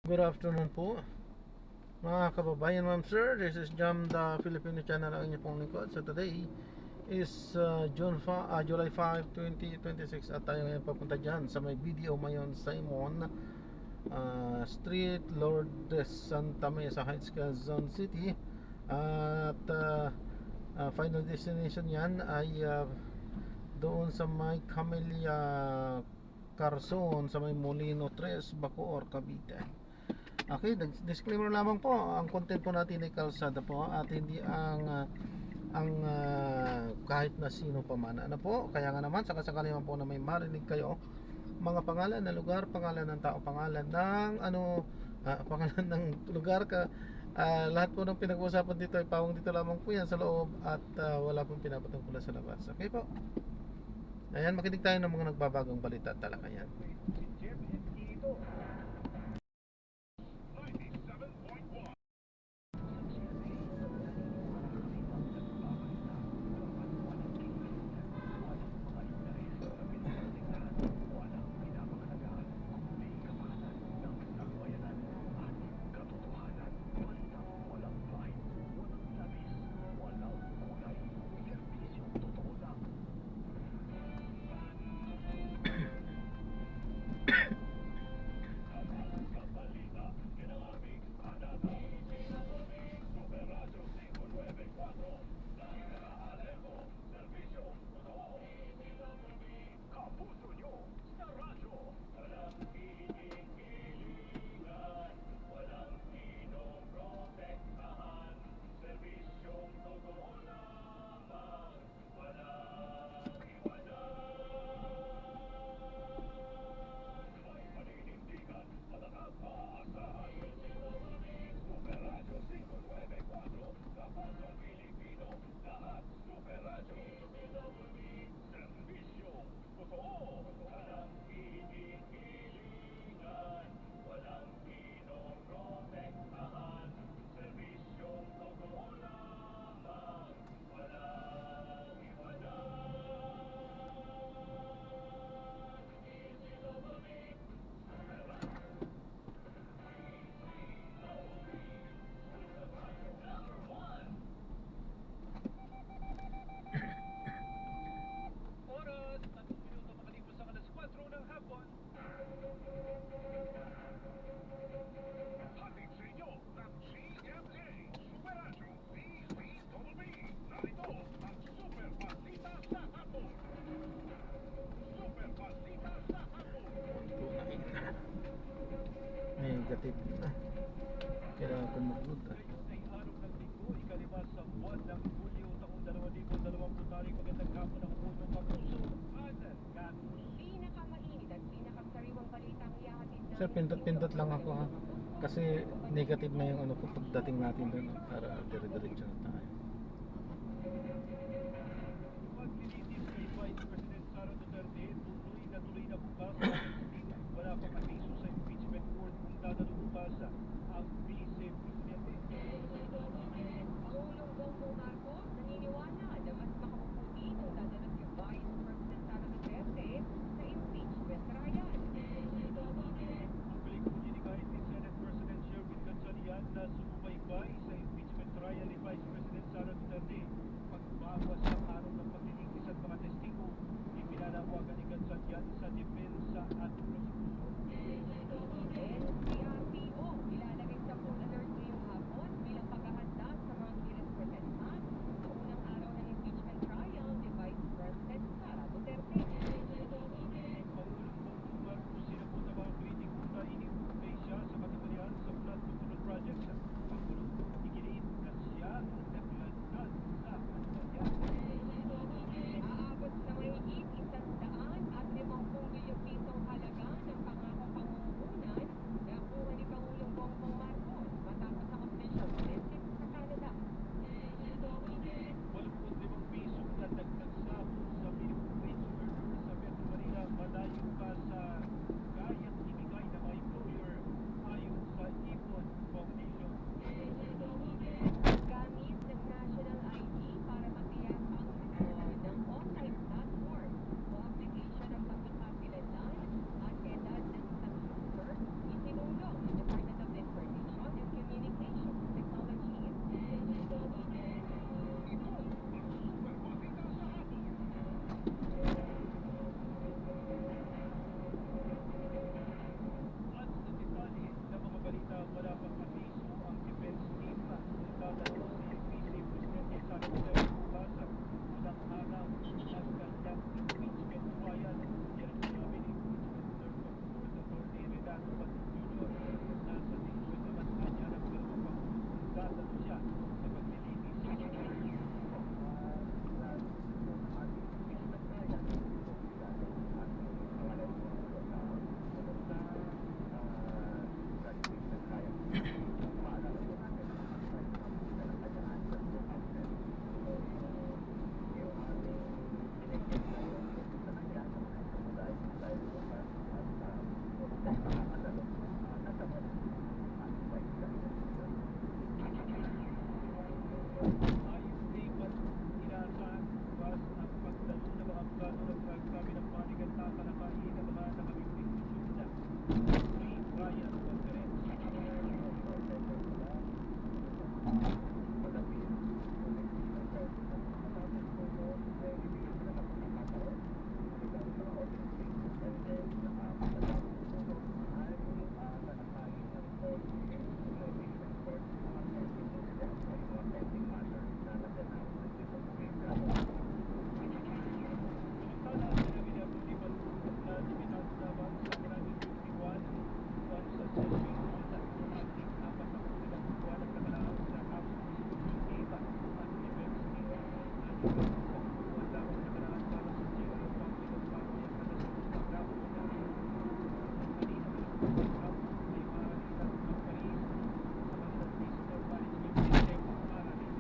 Good afternoon po mga kababayan, ma'am sir. This is Jam the Filipino channel, ang inyo pong lingkod. So today is July 5, 2026 at tayo ngayon papunta dyan sa may video Mayon Simon Street, Lourdes, Santa Mesa Heights, Quezon City. At final destination yan ay doon sa may Camellia Carson, sa may Molino 3, Bacoor, Cavite. Okay, disclaimer lamang po, ang content po natin ay kalsada po at hindi ang kahit na sino pa man. Ano po? Kaya nga naman, sakasakali man po na may marinig kayo, mga pangalan ng lugar, pangalan ng tao, pangalan ng pangalan ng lugar lahat po ng pinag-uusapan dito ay pawang dito lamang po yan sa loob at wala pong pinapatungkulan sa labas. Okay po? Ayan, makinig tayo ng mga nagbabagong balita at talakayan. Negative na. Kailangan ko mag-load Sir, pindot-pindot lang ako ha. Kasi negative na yung ano ko pagdating natin doon para dire-diretso na tayo. Wala pang abiso sa impeachment court kung dadalo bukas ang vice-presidente. Pangulong Bongbong Marcos naniniwala na mas makabubuti kung dadalo si Vice President Sara Duterte sa impeachment trial. Ang pelikula ni kahit ni Senate President Sherwin Gatchalian na sumubaybay sa impeachment trial ni Vice President Sara Duterte. Pagbawas ng araw ng paglilitis at mga testigo, ipinanawagan ni Gatchalian sa depensa at prosecution. NCRPO ilalagay sa full alert ngayong hapon bilang paghahanda sa mga kilos protesta sa unang araw ng impeachment trial ni Vice President sa paglilinis. Ayos din ba't inaasahan bukas ang pagdalo ng mga Afgano ng nagsabi ng panig at tatalakayin ng mga nakabibig na Free Trial Conference. Samantala, sinabi niya kung di man na limitado lamang sa 151 buwan sa session hall at ating apat na ilang buwan ang nakalaang sa House District at Defense Team. Nalipas sa buwan lamang nakalaan para sa General Public of Family at Kalasong Pagkao na kanina ng House ay maalitan ng Paris sa kanilang Visitor Management System para rin.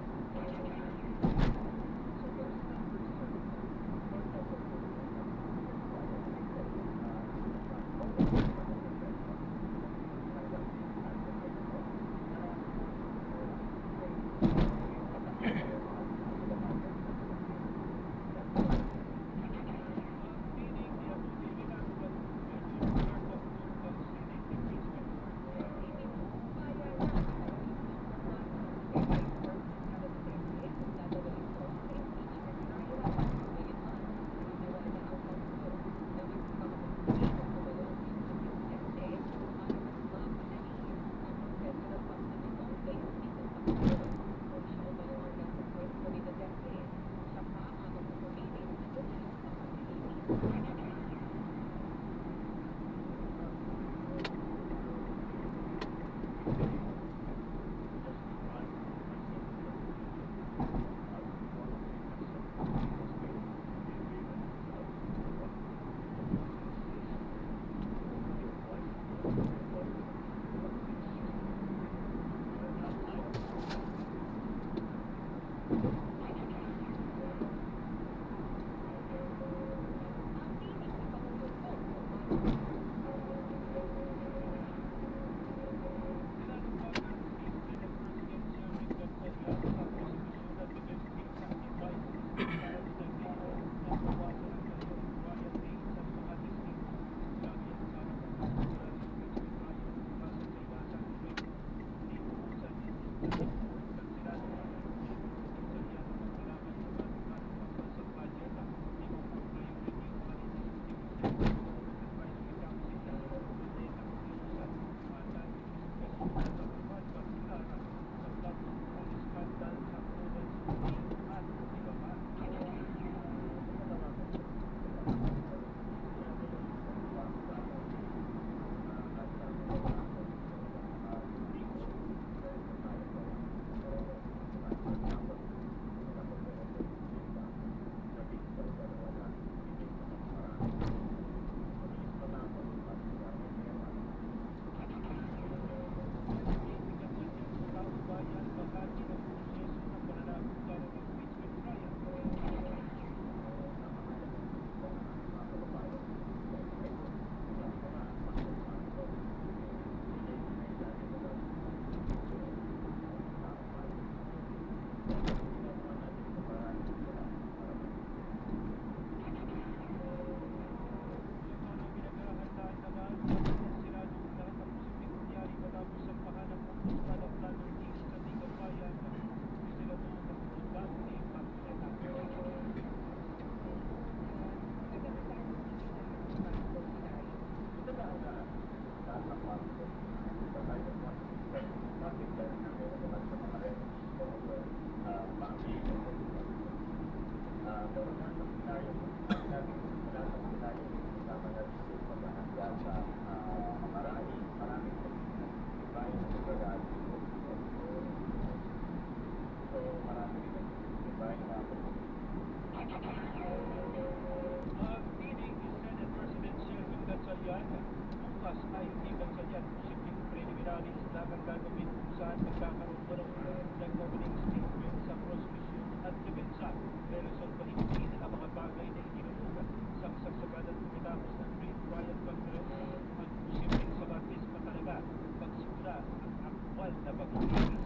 ang gagawin kung saan magkakaroon pa ng opening statement sa prosecution at depensa. Reresolbahin din ang mga bagay na itinulungan sa kasagsagalan pagkatapos ng pre-trial conference at posibleng sabatis pa talaga pagsimula ang aktwal na pag-iinis.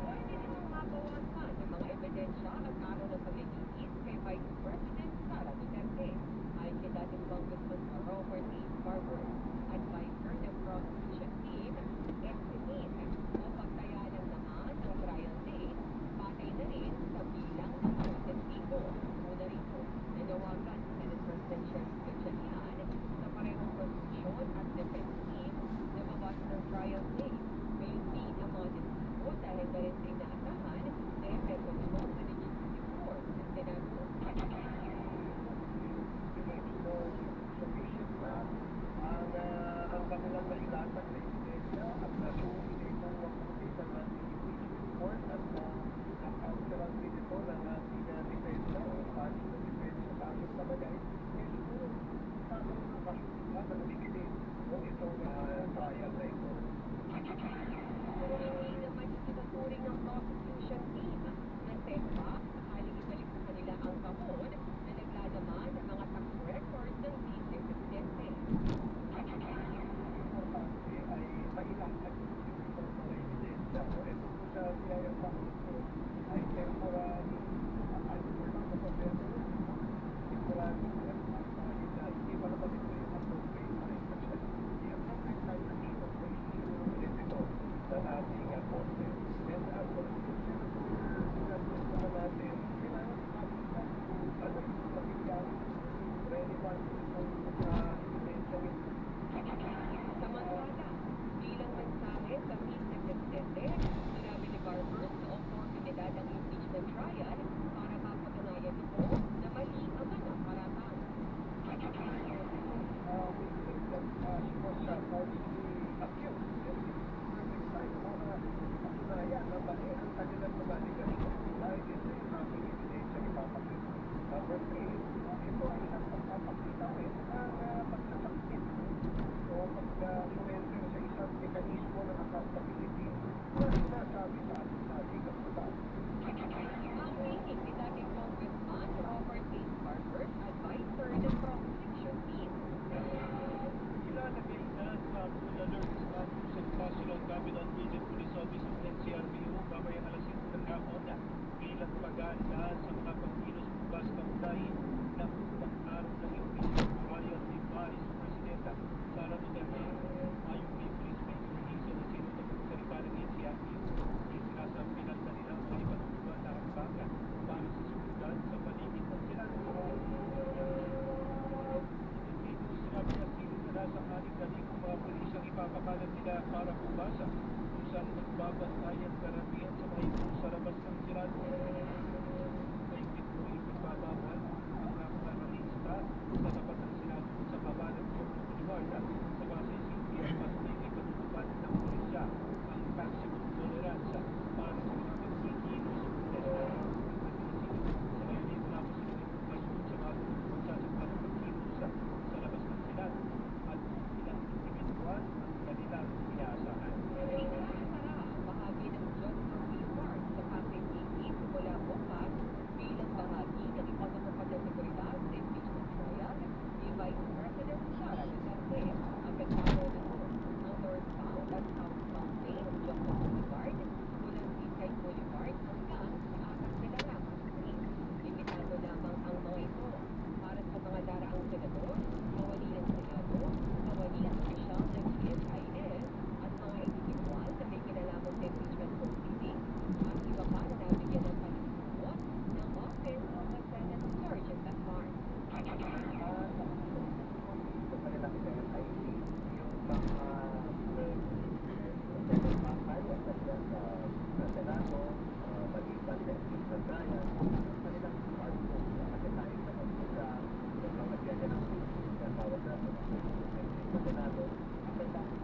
Pwede namang mabawasan ang mga ebidensya at araw ng paglilitis kay Vice President Sara Duterte. Ayon kay dating Congressman Robert A. Barber, advisor ng prosecution team, estimate o pagtaya lang naman ang trial date, patay na rin sa bilang ng mga testigo. Una rito, nanawagan si Senate President Sherwin Gatchalian sa parehong prosecution at defense team na mabasa ng trial date. Ngayon din ang mga testigo dahil na rin sa inaasahan na epekto nito sa legislative court ng Senado. Sufficient na ang kanilang nailatag na ebidensya at nasuwi itong mabuti ng ating impeachment court at ang din ito ng ating depensa o panig ng depensa sa ating palagay ay siguro tamang nakasusunod na nabigitin kung itong trial na ito. Hindi naman itinuturing ng prosecution team na setback sakaling ibalik sa kanila ang kahon na naglalaman ng mga tax record ng Vice Presidente. Importante ay mailatag itong mga ebidensya. So, ito po sa biyayang Pangulo ay temporary hindi pa naman ito yung appropriate time. The appropriate time na ito ay susunod ito ng ating korte. And ang constitution naman natin, kailangan makita ano yung magiging relevant itong ebidensya ito. Samantala, bilang mensahe sa Vice Presidente, sinabi ni Barber na oportunidad ang impeachment trial para mapatunayan ito na mali ang mga paratang. We think that she was falsely accused. And this is the perfect time para patunayan na mali ang kanilang mga aligasyon dahil ito yung aming ebidensya ipapakita. Number 3, ito ay isang pagpapakita rin ng pagsasakit o pag-surrender sa isang mekanismo ng accountability na sinasabi sa ating kaputan. Ang thinking ni dating Congressman Robert A. Barber, advisor ng prosecution team. Ilalagay na sa full alert status ang National Capital Region Police Office ng NCRPO mamaya alas 5 ng hapon bilang paganda sa mga pagkilos bukas kaugnay ng unang araw ng impeachment trial ni Vice Presidenta Sara Duterte. Ayon kay Police Major Hazel Asino na magsalita ng NCRPO, isinasampilan na nila ang mga iba't ibang na hakbanga para sa seguridad sa paligid ng Senado. Sinabi niya sinunod sa aning mga pulis ang ipapakalat nila para bumasa kung saan nagbabantayan karamihan sa mga ito sa labas ng Senado. May pito ipagbabawal ang mga ralista sa tapat ng Senado sa baba ng Jordan Boulevard sa base CPS mas may ipatutupad ng pulisya ang maximum tolerance para sa mga pagkikilos sa protesta. Sa ngayon ay wala pa sila impormasyon sa mga magsasagpa ng pagkilos sa labas ng Senado at ilang individual ang kanilang inaasahan. Inasara ang bahagi ng Johnson Boulevard sa Pasay City simula bukas bilang bahagi ng ipatutupad ng seguridad sa impeachment trial ni Vice President Sara Duterte. Apektado nito ang northbound at southbound lane ng Johnson Boulevard mula Seaside Boulevard hanggang sa Atas de la Rama Street. Limitado lamang ang mga ito para sa mga daraang senador, kawani ng Senado, kawani at opisyal ng GSIS at mga individual na may kinalaman sa impeachment proceedings at iba pa na nabigyan ng palimuot ng office of the Senate Sergeant at Arms. Ito kanilang SIC, yung mga pakay at sa Senado, maliban sa impeachment trial, yung kanilang department kasi tayo naman po sa mga biyaya ng impeachment tawag natin sa Senado, may dahil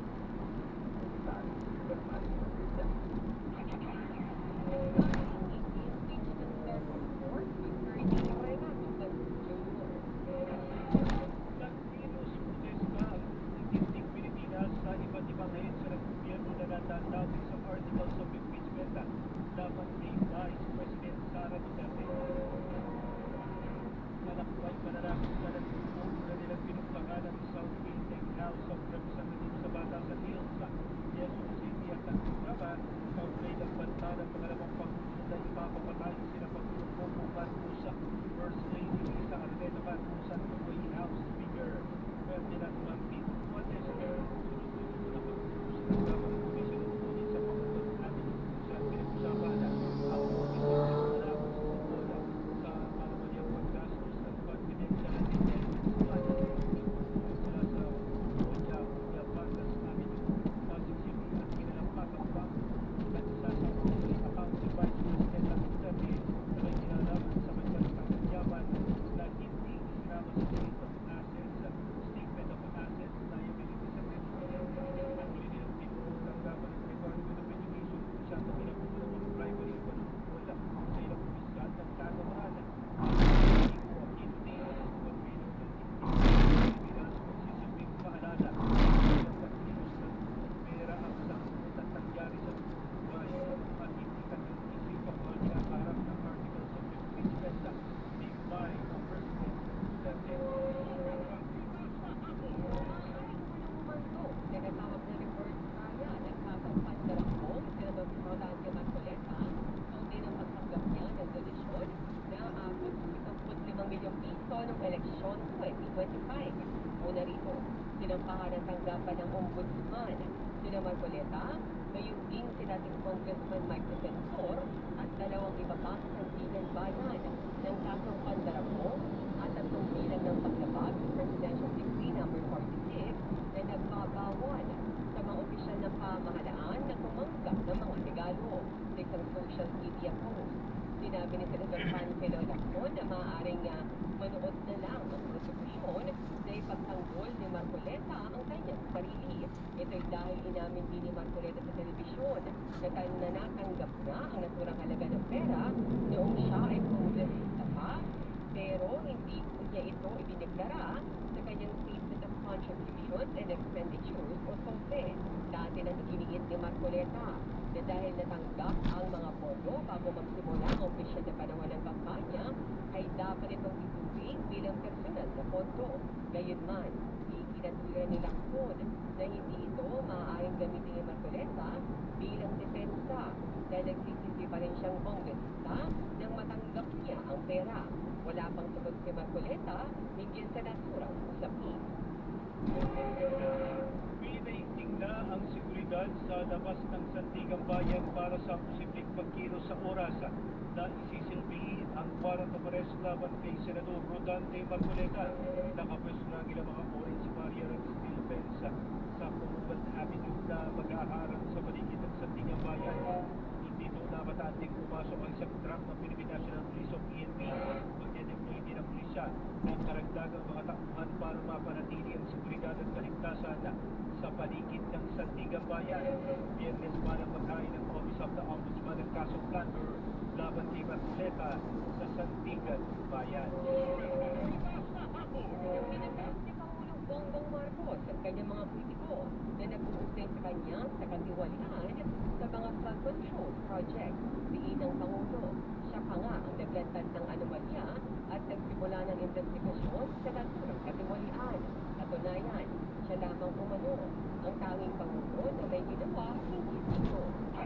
sa superman ng Christian. Impeachment Service Court, Mr. Nicaragua, Nagkilos protesta ang itindig Pilipinas sa iba't ibang ahensya ng gobyerno na dadalawin sa articles of impeachment laban kay Vice President Sara Duterte. Nalakway mananakot na nagtutubo na nilang pinagpangalan sa South Philippine House of Representatives sa Batasan Hills. Quezon City at ang programa kaugnay ng banta ng pangalawang pangulo na ipapapatay sila Pangulong Bongbong Marcos, First Lady Lisa Araneta Marcos at Way House Speaker Ferdinand Martin Romualdez. Sunod-sunod na pagpupusin ng Kamara Commission of Audit sa Commonwealth Avenue kung saan pinag-usapan ang Office of Malabos tungkol sa anomalyang paggastos ng confidential and intelligence fund mula sa Oja-Batas Avenue, Pasig City at kinalampakang bangko at isasampung account si Vice President Duterte na may kinalaman sa kanyang pagkakyaman na hindi isinama sa Statement of Assets, Liabilities and Debt. Ang huli nilang tinuong tanggapan ng Department of Education kung saan na pinagkukulang ng bribery o panunukol sa ilang opisyal ng kagawaan. Magsisilbing paalala ng pagkilos ng pera ang sangkot at nangyari sa bayan at hindi kanyang isipang mga kinakaharap ng articles of impeachment ni Vice President Duterte. Umando, tinatawag na reverse trial at kasang pandarapong Senador Rolando Marcoleta kaugnay ng pagtanggap niya ng donasyon na aabot sa 75 milyong piso noong eleksyon 2025. Una rito, sinampahan ang tanggapan ng Ombudsman sina Marcoleta, gayon din si dating Congressman Mike Defensor at dalawang iba pang sandigan bayan ng kasong pandarapong at tatlong bilang ng paglabag sa Presidential Decree No. 46 na nagbabawal sa mga opisyal ng pamahalaan na tumanggap ng mga regalo sa isang social media post. Sinabi ni Senator Pancelo Lacson na maaaring manood na lang ang prosekusyon na ipagtanggol ni Marcoleta ang kanyang sarili. Ito'y dahil inamin din ni Marcoleta sa telebisyon na natanggap na ang naturang halaga ng pera noong siya ay kongresista pa, pero hindi niya ito ibiniglara sa kanyang Statement of Contributions and Expenditures o SOFE. Dati nang iginiit ni Marcoleta na dahil natanggap ang mga pondo bago magsimula ang opisyal na panahon ng kampanya, ay dapat itong ituring bilang personal na pondo. Gayunman, ikinatuloy ni Lacson na hindi ito maaaring gamitin ni Marcoleta bilang depensa dahil nagsisilbi pa rin siyang kongresista nang matanggap niya ang pera. Wala pang sagot si Marcoleta hinggil sa naturang usapin. Pinaigting na ang seguridad sa labas ng Sandigang Bayan para sa posibleng pagkilos sa oras na isisilbi ang warrant of arrest laban kay Senador Rodante Marcoleta. Nakapwesto na ang ilang mga orange barrier at steel fence sa Commonwealth Avenue na mag-aaharang sa paligid ng Sandigang Bayan. Dito na matanding pumasok ang isang truck ng Philippine National Police o PNP. Magdedeploy din ang pulisya ng karagdagang mga takbuhan para mapanatili ang seguridad at kaligtasan sa paligid ng Sandigang Bayan. Biyernes pa ng maghain ng Office of the Ombudsman ng kasong plunder laban kay Marcoleta sa Sandigan Bayan. Pinag-aas ni Pangulong Bongbong Marcos at kanyang mga kritiko na nag-uugnay sa kanya sa katiwalian sa mga flood control project. Diin ng Pangulo, siya pa nga ang naglantad ng anomalya at nagsimula ng investigasyon sa naturang katiwalian. Katunayan, siya lamang umano ang tanging Pangulo na may ginawa hindi dito. I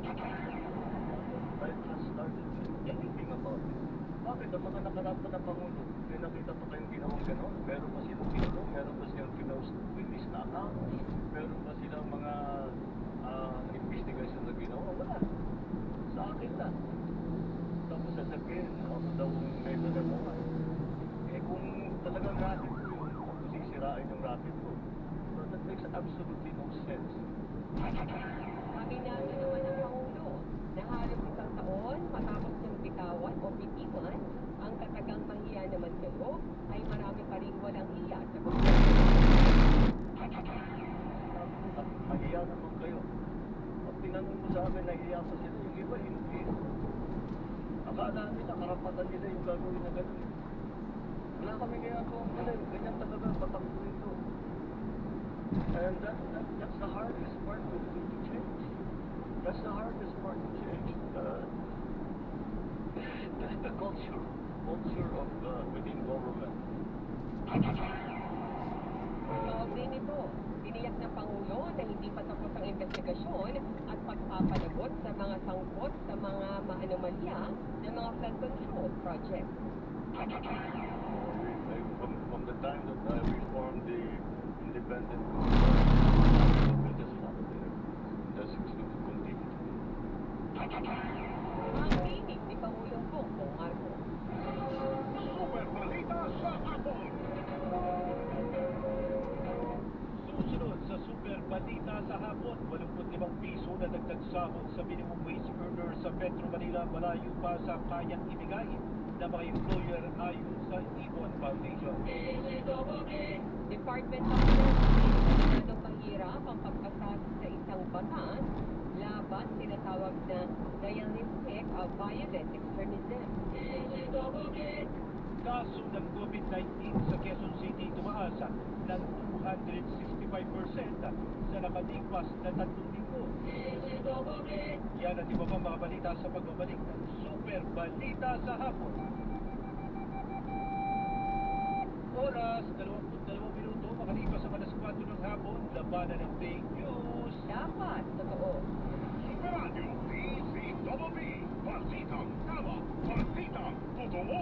just started anything about it. Bakit ang mga nakarapat na Pangulo, may nakita pa kayong ginawang gano'n? Meron ba silang ginagawa? Meron ba silang kinos na account? Meron ba silang mga investigation na ginawa? Wala. Sa akin na. Tapos sasabihin, ako daw may nagagawa. Eh kung talagang racket ko yun, ako sisirain yung racket ko. So that makes absolutely no sense. Aminado naman ang Pangulo na halos isang taon matapos niyang bitawan o bitiwan ang katagang mahiya naman kayo ay marami pa rin walang hiya sa gobyerno. Mahiya naman kayo. Pag tinanong mo sa amin, nahiya pa sila. Yung iba, hindi. Akala nila, karapatan nila yung gagawin na gano'n. Wala kami kaya kung ganyan talaga patakbuhin to. And that's the hardest part to change. What's the hardest part to change? The culture of within government. Kaugnay nito, tiniyak ng Pangulo na hindi pa tapos ang investigasyon at pagpapalagot sa mga sangkot sa mga maanomalya ng mga flood control project. From the time that we formed the independent commission, we just follow there. Just going to continue. Ang tinig ni Pangulong Bongbong Marcos. Super balita sa hapon! Susunod sa Super Balita sa hapon, 85 piso na dagdag sahod sa minimum wage earner sa Metro Manila malayo pa sa kayang ibigay ng mga employer ayon sa Ibon Foundation. Department of Justice, masyadong mahirap ang pagpasas sa isang batas laban tinatawag na nihilistic violent extremism. Kaso ng COVID-19 sa Quezon City tumaas ng 265% sa nakalipas na 3 linggo. Yan at iba pang mga balita sa pagbabalik ng Super Balita sa hapon. Oras, 22 minuto, makalipas ang alas 4 ng hapon, labanan ng fake news. Dapat totoo. Super Radio DZBB. Balitang tama. Balitang totoo.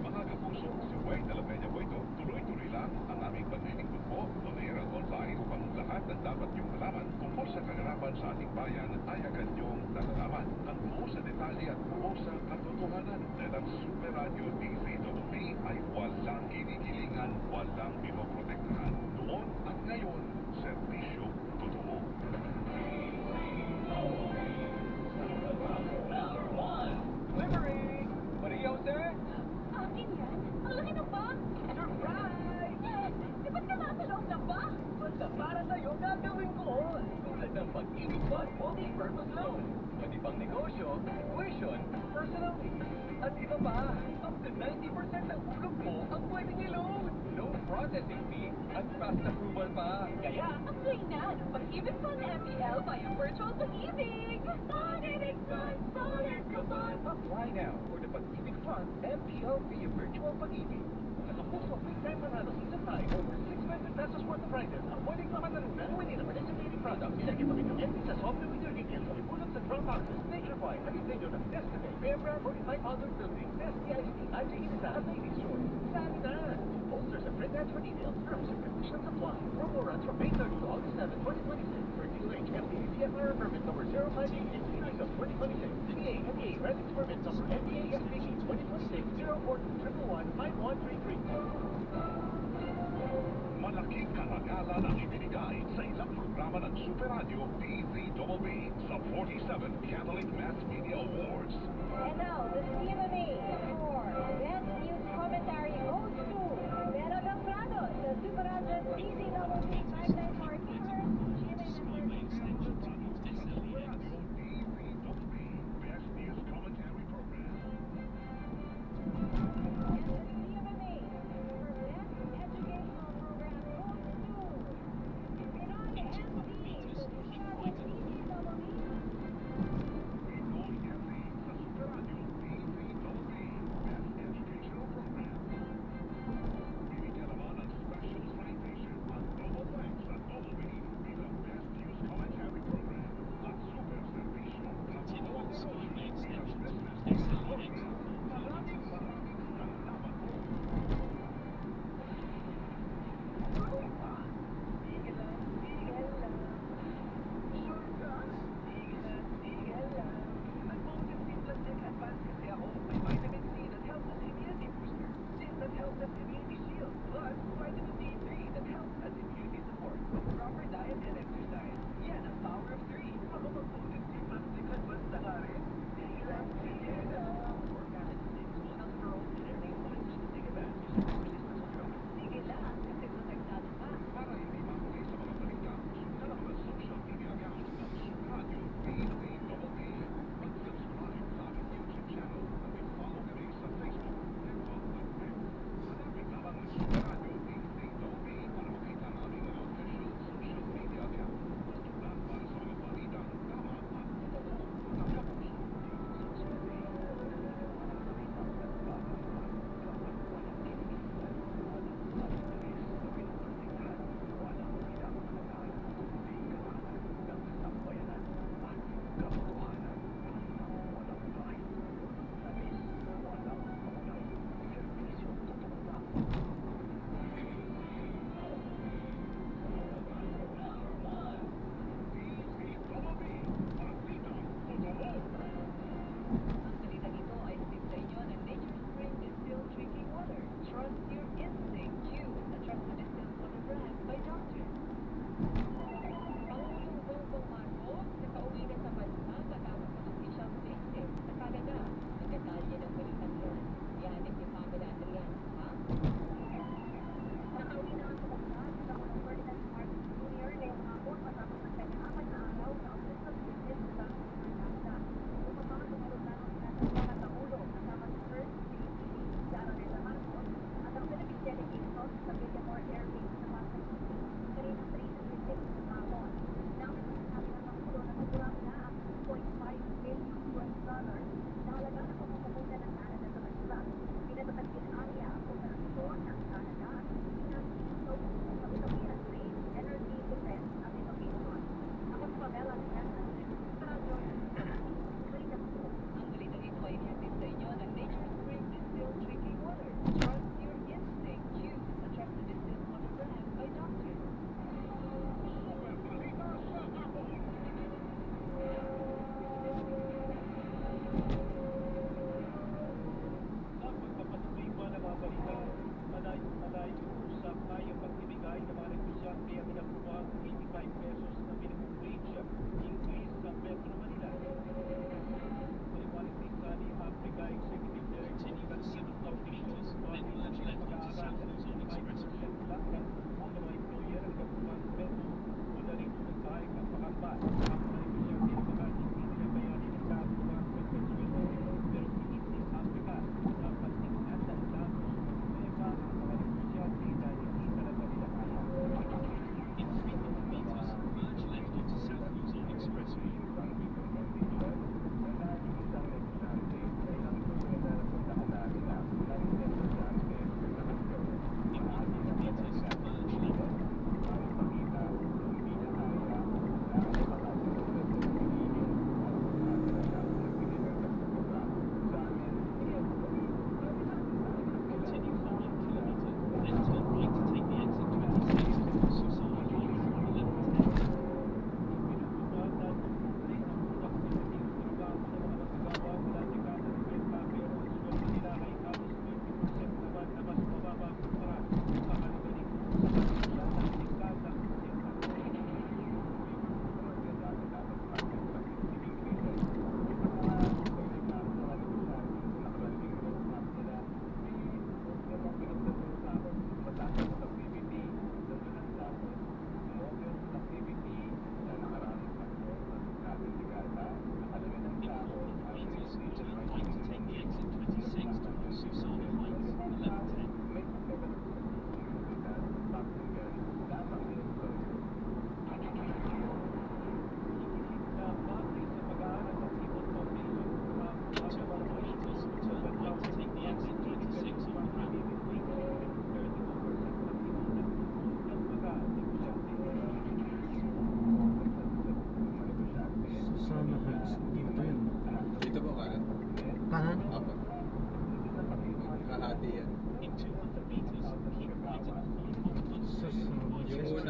Mga kapuso, si Wayne Alameda po ito. Tuloy-tuloy lang ang aming paglilingkod po ng Herald Online upang lahat ng dapat niyong malaman tungkol sa kaganapan sa ating bayan ay agad niyong nalalaman. Ang buo sa detalye at buo sa katotohanan dahil ang Super Radio DZBB ay walang kinikilingan, walang pinoprotektahan. Noon at ngayon, serbisyo totoo. Delivery! Maria Jose? Akin yan? Ang laki ng bag! Surprise! Di ba't ka nasa loob ng bag? Basta para sa'yo gagawin ko. Tulad ng pag-ibig fund multi-purpose loan. Pwede pang negosyo, tuition, personal needs, at iba pa. Up to 90% ng hulog mo ang pwedeng i-loan. No processing fee at fast approval pa. Kaya, Apply na ng Pag-ibig Fund MPL via Virtual Pag-ibig! Pag-ibig Fund, solid ka fund! apply now for the Pag-ibig Fund MPL via Virtual Pag-ibig. Nakapuso may time panalo season 5 over 600 pesos worth of prizes ang pwedeng makanalunan winning na participating products. Ilagay pa rin ang entry sa software with your details sa lipunan sa drop boxes nationwide. Hatid ng Destiny, Bembra 45,000 Building, STIC, IGE Design, at Lady Store. Saan na? Posters and print ads for details. Terms and conditions apply. Promo runs from May 30 to August 7, 2026 for DOH FDA CFR permit number 0588 series of 2026. DEA FDA Residence permit number FDA SPC 2026 04211 Malaking karagalan ang ibinigay sa ilang programa ng Super Radio DZBB sa 47 Catholic Mass Media Awards. And now, the CMMA for Best News Commentary goes to Mero Lombrado, the Super Radio DZBB Pipeline for Keepers, GMA Network. Super Radio DZBB Best News Commentary Program. And the CMMA for Best Educational Program goes to Pinoy MC, the Super Radio DZBB. Pinoy FC sa Super Radio DZBB Best Educational Program. Binigyan naman ng special citation at double thanks sa Double B bilang Best News Commentary Program at Super Servisyo at Bawat Negosyo bilang Business News Program. Maraming salamat po. Tigil lang. Sure ka? Tigil lang. Nag-Mountain Plus Tech Advance kasi ako. May vitamin C that helps as immunity booster. Zinc that helps as immunity shield. Plus, vitamin D3 that helps as immunity support. With proper diet and exercise. Yan ang power of 3. Ako mag-Mountain Plus Tech Advance na nga rin. Tigil lang. Organic things will help grow and every one needs to take advantage of the resistance of drugs. Sige lang, kasi protektado ka. Para hindi makuwi sa mga balita, sundan ang mga social media accounts ng Super Radio DZBB. Mag-subscribe sa aming YouTube channel at i-follow kami sa Facebook, TikTok at X. Hanapin lamang ang Super Radio DZBB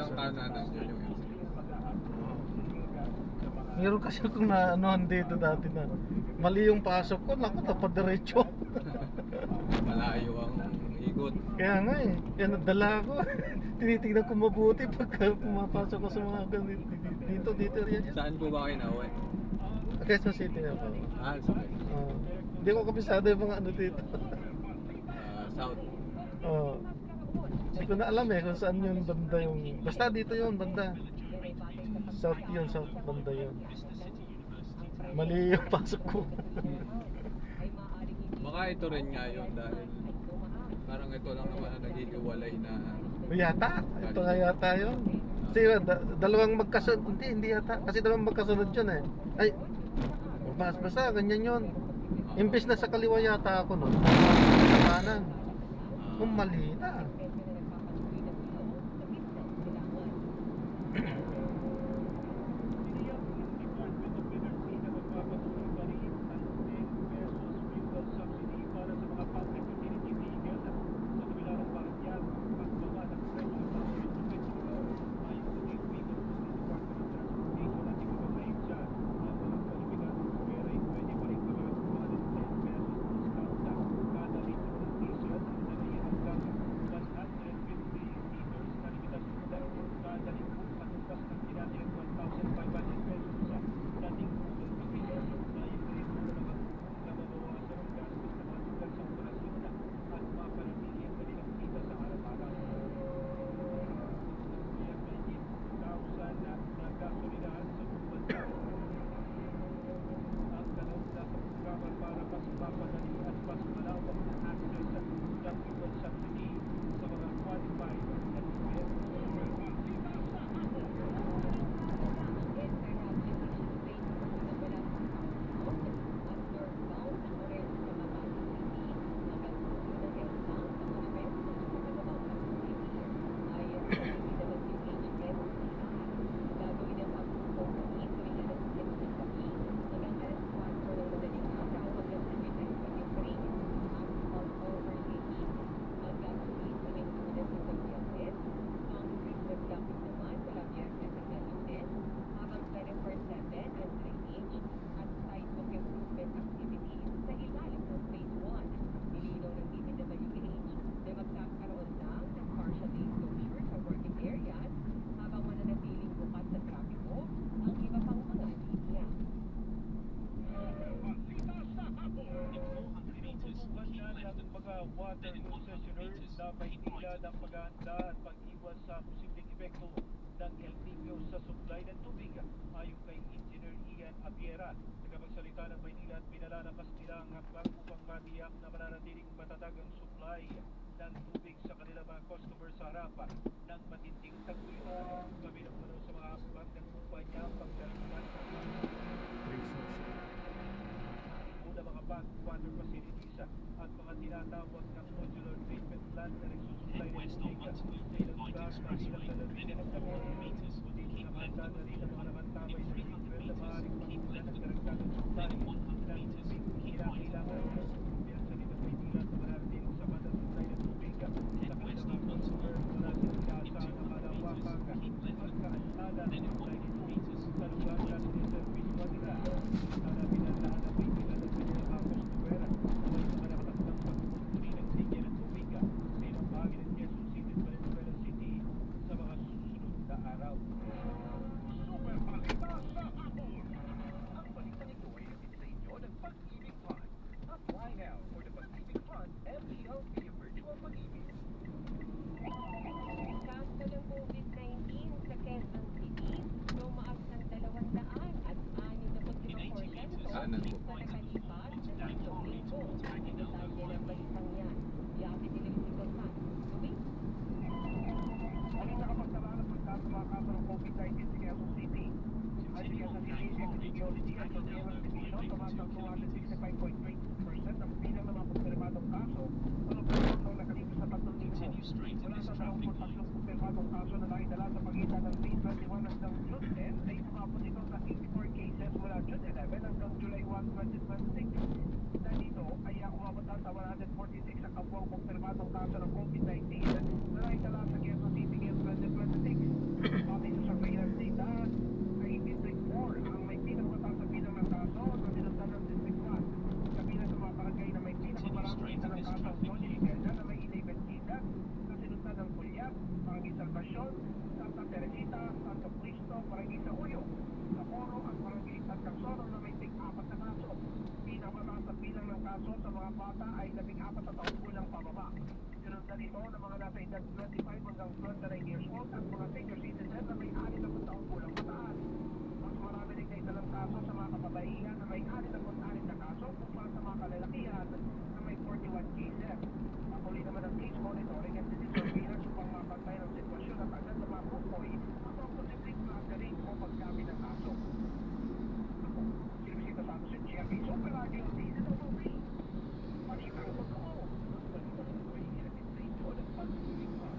Ilang kananan yun yung exit. Meron kasi akong naanohan dito dati na mali yung pasok ko, naku, napadiretso. Malayo ang ikot. Kaya nga eh, kaya nadala ako. Tinitignan ko mabuti pagka pumapasok ko sa mga ganito. Dito rin yan. Saan po ba kayo nauwi? Quezon City ako. Sorry. Hindi ko kabisado yung mga ano dito. South. Hindi ko na alam eh kung saan yung banda yung... Basta dito yun, banda. South yun, south banda yun. Mali yung pasok ko. Baka ito rin nga yun dahil parang ito lang naman ang nag-iiwalay na Yata, ito nga yata yun. Kasi dalawang magkasunod, hindi yata. Kasi dalawang magkasunod yun eh. Ay, basta ganyan yun. Imbes na sa kaliwa yata ako nun, sa kanan. Mali na. water concessionaires na Maynila ng paghahanda at pag-iwas sa posibleng epekto ng El Nino sa supply ng tubig. Ayon kay Engineer Ian Abiera, tagapagsalita ng Maynila, at pinalalakas nila ang hakbang upang matiyak na mananatiling matatag ang supply ng tubig sa kanilang mga customer sa harapan ng matinding taguyod. Kabilang po sa mga hakbang ng kumpanya ang pagdaliman ng mga backwater facilities at mga tinatawag ng modular treatment plant na nagsusupply ng tubig sa ilang lugar na ilang lalabing ng Davao. Kundi nakahanda na rin ang mga nakantabay sa treatment na maaaring pangulan ng karagdagang supply ng tubig. Kinakailangan pinagsalita ng Maynila at manarating sa banda supply ng tubig sa kanilang mga customer mula sa inaasahan na malawakang pagkaantala ng supply ng tubig sa lugar na siniservice mo nila. Sana pinandahan ng Maynila ng kanilang mga customer na may mga nakatakdang pagpupuli ng linya ng tubig sa ilang bahagi ng Quezon City at Valenzuela City sa mga susunod na araw. Super balita sa hapon! Ang balita nito ay hatid sa inyo ng Pag-ibig Fund. Apply now for the Pag-ibig Fund MPLP Virtual Pag-ibig. Kaso ng COVID-19 sa Quezon City, tumaas ng 200 at 65% Saan po? sa nakalipas na 3 linggo. Detalye ng balitang yan. Yati nililisikan pa. Tuwing Ang nakapagtala ng pagtaas ng mga kaso ng COVID-19 sa Quezon City. Ay sa Quezon City, epidemiology at General Division, tumatang 265.3% ang bilang ng mga kumpirmadong kaso sa lungsod na nakalipas sa 3 linggo. Mula sa 23 kumpirmadong kaso na naidala sa pagitan ng May 21 hanggang June 10, ay umabot ito sa 84 cases mula June 11 hanggang July 1, 2026. Dahil dito ay umabot na sa 146 ang kabuang kumpirmadong kaso ng COVID-19 na naitala sa Quezon City ngayong 2026. Encarnacion, Santa Teresita, Santo Cristo, Barangay Sahuyo, Sapporo at Barangay San Calzoro na may tig-4 na kaso. Pinakamataas na bilang ng kaso sa mga bata ay 14 na taon gulang pababa. Sinundan ito ng mga nasa edad 25 hanggang 29 years old at mga senior citizen na may 6 taon gulang pataas. Mas marami rin dalang kaso sa mga kababaihan na may 66 na kaso kumpara sa mga kalalakihan na may 41 cases. Patuloy naman ang case monitoring at disease surveillance upang mapantay ng sitwasyon at agad na mapukoy ang mga posibleng clustering o pagkami ng kaso. Ako, sinisita sa ato si GMA Super Radio DZWB. Pakita ang totoo. Balita ng buhay hinatid sa inyo ng pagsisigma.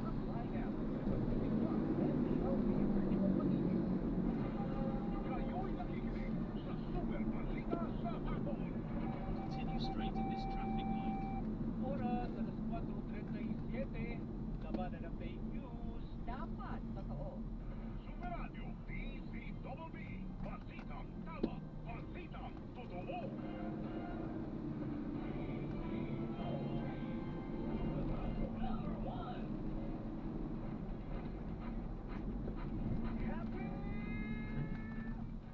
Ang flying out ng pagsisigma and PLB virtual paligid. Kayo'y nakikinig sa Super Balita sa Hapon. Continue straight in this traffic light. Oras, alas 4:37. Labanan ng fake news. Dapat totoo. Super Radio DZWB. Balitang tama. Balitang totoo.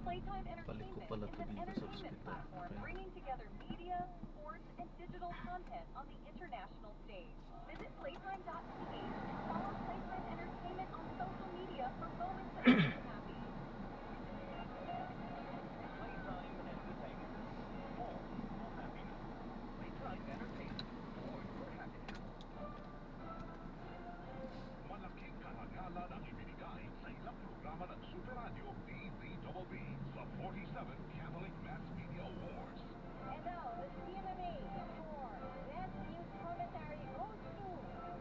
Playtime Balik ko Entertainment pala is to an dito sa entertainment hospital. platform Okay. bringing together media, sports, and digital content on the international stage. Visit playtime.tv and follow Playtime Entertainment on social media for moments that make you happy. Playtime Entertainment. All for happiness. Playtime Entertainment. All for happiness. Malaking karangalan ang ibinigay sa ilang programa ng Super Radio DZWB sa 47 Catholic Mass Media Awards. And now, the CMMA for Best News Commentary goes to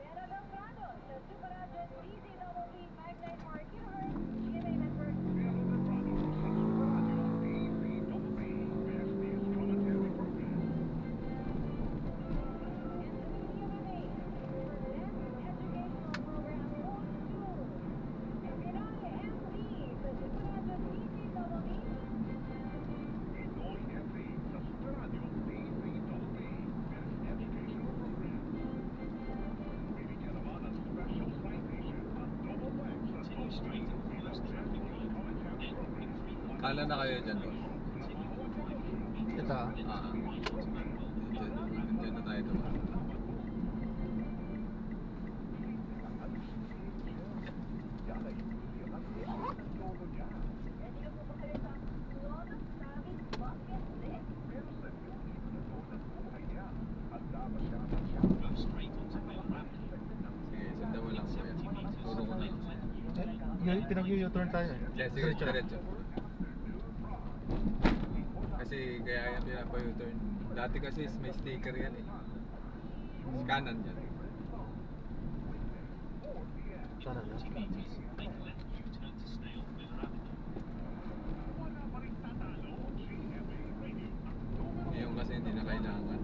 Mera Belgrano, the Super Radio DZWB 59.4 kHz GMA Network. Pero Lebrano sa Super Radio DZWB Best News Commentary Program. And the CMMA for Best Educational Program goes to Pinoy MD, the Super Radio DZWB. Pinoy MD sa Super Radio DZWB Best Educational Program. Binigyan naman ng special citation at double thanks sa Continue straight in bilang this Best traffic News light. Commentary Then Program. in 3 Kala na kayo dyan, boss. Continue for 500 meters. Ito ah. Then Ah. to the right onto Manuel. Diyan na tayo naman. Ready na po ba kayo sa Lord of Savage Bucket Stick? Go straight onto Bell Ramble. Sige, sundan mo lang po yan. 70 meters. Turo ko na lang. Pinag-u-turn tayo eh. Yeah, sige, Diretso. diretso. Kasi kaya yan pinapa-U-turn. Dati kasi may sticker yan eh. Scanan yan. Sana na. 20 meters. Make a left U-turn to stay on Miller Avenue. Ngayon kasi hindi na kailangan.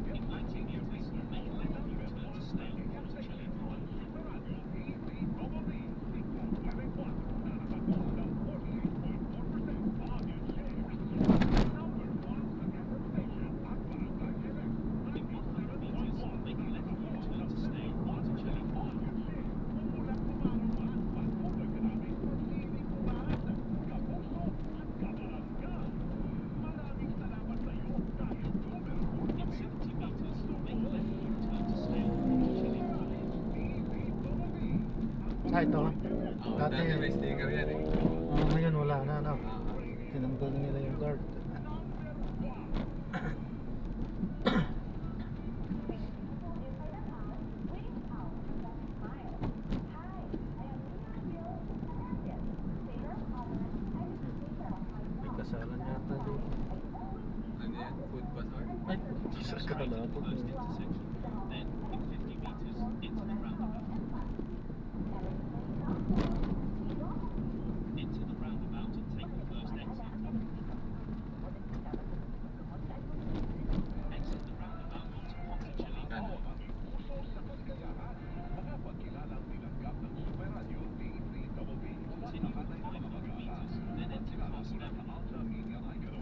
In 90 meters, make a left U-turn to stay on Monticelli Drive. In 100 meters, make a left U-turn to stay on Monticelli Drive. In 70 meters, make a left U-turn to stay on Monticelli Drive. Ah, ito ah. Oh, Dati, dati may sticker yan eh. ngayon wala na, no? Ah, Tinanggal nila yung guard. May kasalan yata dito. ano yan? Food bazaar? Ay, Jesus ka pala. First intersection. Then, in 50 meters, into the roundabout. Into the roundabout and take the first exit. Exit the roundabout onto Ponticelli Drive. Continue for 500 meters, then enter Carson Avenue.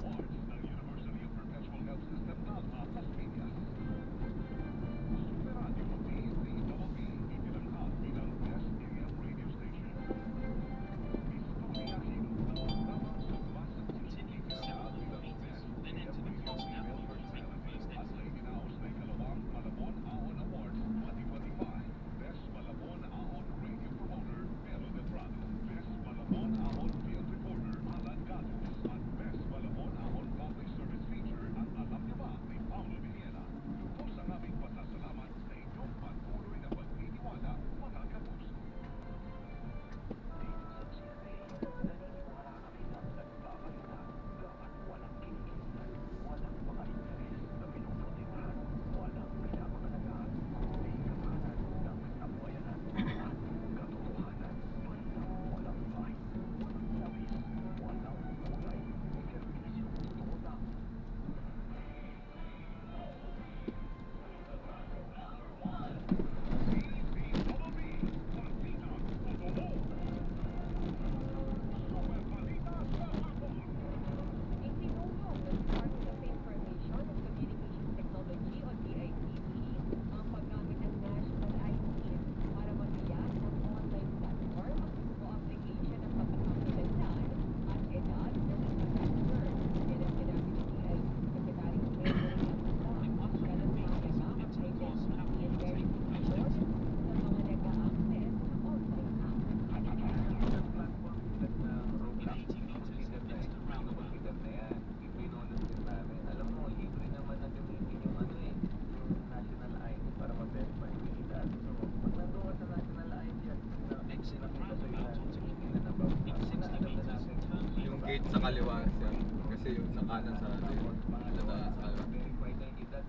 sa kaliwa siya. Kasi yung sa kanan sa yun. Ano tayo sa kaliwa. verify na edad.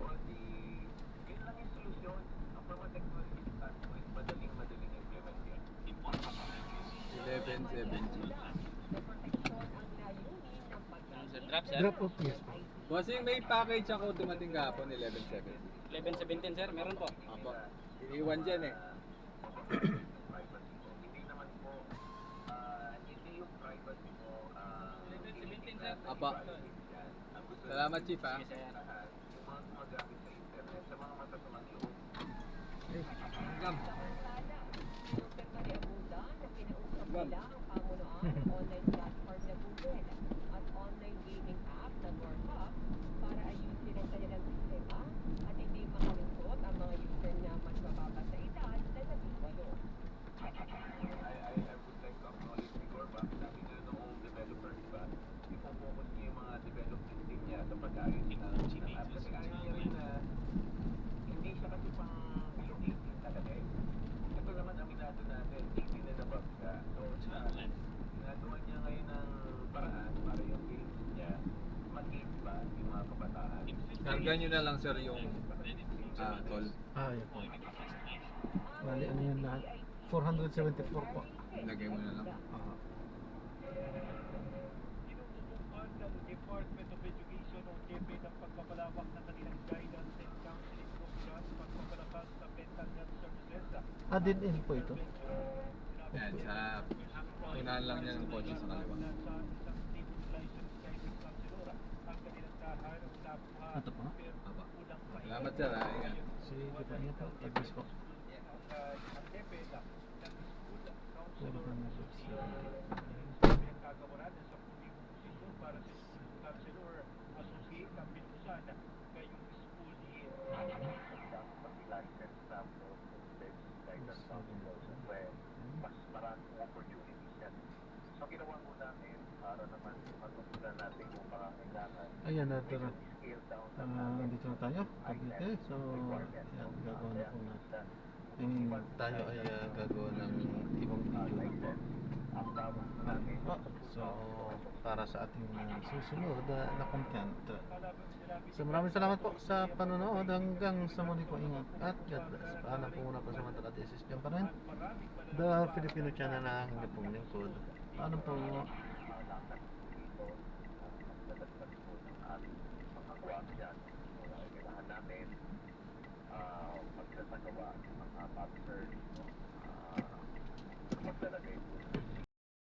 O di, yun lang yung solusyon. Ang mga technology standpoint, madaling implement yan. 1170. Drop off, yes po. Bossing, may package ako dumating kahapon, 1170. 11-17 sir, meron po. Apo. Iniwan dyan eh. Privacy mo. Hindi naman po, hindi yung privacy mo, 11-17 sir. Apa. ang gusto Salamat, Chief, ha? lahat, yung mga gumagamit sa internet, sa mga masasamang loob. Gam. Online platform na Google at online gaming app na Norcup para ayusin ang kanilang sistema at hindi makalungkot ang mga user na mas mababa sa edad na naging walo. I would like to acknowledge ni Corba, sabi nga noong developer, diba, ipofocus niya yung mga development team niya sa pag-ayos ng app. Kasi ayaw niya rin na hindi siya kasi pang below 18 talaga eh. Ito naman, aminado natin, 18 and above siya. So, ginagawa niya ngayon ng paraan para yung games niya mag-game pa yung mga kabataan. Karga nyo na lang, sir, yung toll. Ah, yan po. Bali, ano yan lahat? 474 po. Lagay mo na lang. Ah. Tinututukan ng Department of Education o DepEd ang pagpapalawak ng kanilang guidance and counseling programs, pagpapalakas sa mental health services. Din po ito. Yan, sa unahan lang niya ng kotse sa kaliwa. Ito po. Aba. Salamat, sir, ha? Ingat. Sige po niya po. Ibis po. Wala pa na po. Mag-license na po guidance counselors where mas maraming opportunities yan. So ginawa ko namin para naman matutunan natin kung mga kailangan. Ayan, natin na. Scale down Nandito na tayo. Cavite. So, yan, gagawa na po na. Tayo ay gagawa ng ibang video na po. So, para sa ating susunod na content. So, maraming salamat po sa panonood. Hanggang sa muli po, ingat at God bless. Paalam po muna po sa mga taga-thesis dyan pa rin. The Filipino channel na aking pong lingkod. Paalam po.